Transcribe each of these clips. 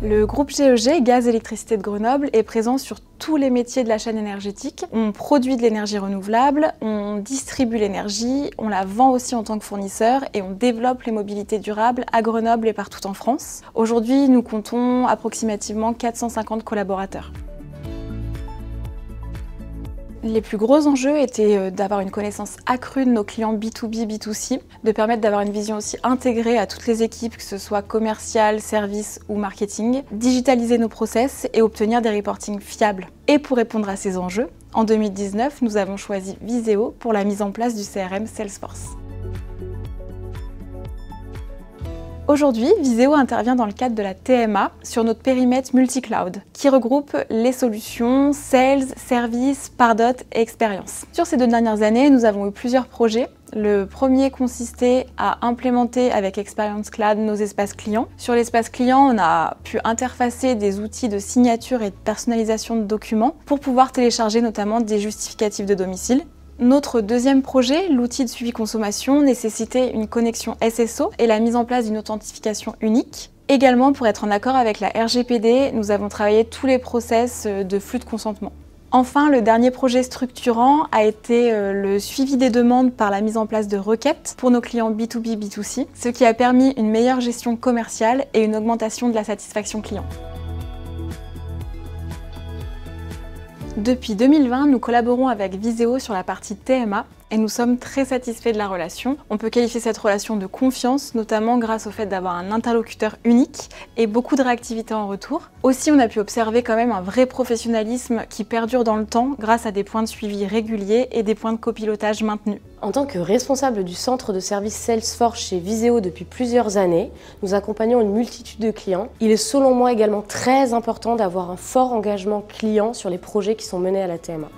Le groupe GEG, Gaz Électricité de Grenoble, est présent sur tous les métiers de la chaîne énergétique. On produit de l'énergie renouvelable, on distribue l'énergie, on la vend aussi en tant que fournisseur et on développe les mobilités durables à Grenoble et partout en France. Aujourd'hui, nous comptons approximativement 450 collaborateurs. Les plus gros enjeux étaient d'avoir une connaissance accrue de nos clients B2B, B2C, de permettre d'avoir une vision aussi intégrée à toutes les équipes, que ce soit commercial, service ou marketing, digitaliser nos process et obtenir des reportings fiables. Et pour répondre à ces enjeux, en 2019, nous avons choisi Viséo pour la mise en place du CRM Salesforce. Aujourd'hui, Viséo intervient dans le cadre de la TMA sur notre périmètre multi-cloud, qui regroupe les solutions Sales, Service, Pardot et Expérience. Sur ces 2 dernières années, nous avons eu plusieurs projets. Le premier consistait à implémenter avec Experience Cloud nos espaces clients. Sur l'espace client, on a pu interfacer des outils de signature et de personnalisation de documents pour pouvoir télécharger notamment des justificatifs de domicile. Notre deuxième projet, l'outil de suivi consommation, nécessitait une connexion SSO et la mise en place d'une authentification unique. Également, pour être en accord avec la RGPD, nous avons travaillé tous les process de flux de consentement. Enfin, le dernier projet structurant a été le suivi des demandes par la mise en place de requêtes pour nos clients B2B, B2C, ce qui a permis une meilleure gestion commerciale et une augmentation de la satisfaction client. Depuis 2020, nous collaborons avec Viséo sur la partie TMA et nous sommes très satisfaits de la relation. On peut qualifier cette relation de confiance, notamment grâce au fait d'avoir un interlocuteur unique et beaucoup de réactivité en retour. Aussi, on a pu observer quand même un vrai professionnalisme qui perdure dans le temps grâce à des points de suivi réguliers et des points de copilotage maintenus. En tant que responsable du centre de service Salesforce chez Viséo depuis plusieurs années, nous accompagnons une multitude de clients. Il est selon moi également très important d'avoir un fort engagement client sur les projets qui sont menés à la TMA.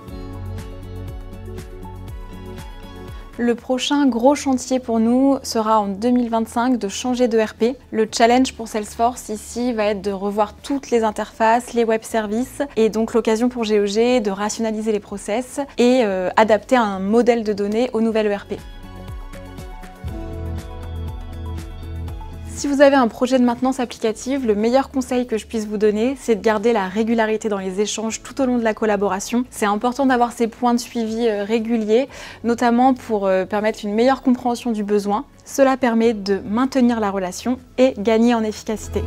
Le prochain gros chantier pour nous sera en 2025 de changer de RP. Le challenge pour Salesforce ici va être de revoir toutes les interfaces, les web services et donc l'occasion pour GEG de rationaliser les process et adapter un modèle de données au nouvel ERP. Si vous avez un projet de maintenance applicative, le meilleur conseil que je puisse vous donner, c'est de garder la régularité dans les échanges tout au long de la collaboration. C'est important d'avoir ces points de suivi réguliers, notamment pour permettre une meilleure compréhension du besoin. Cela permet de maintenir la relation et gagner en efficacité.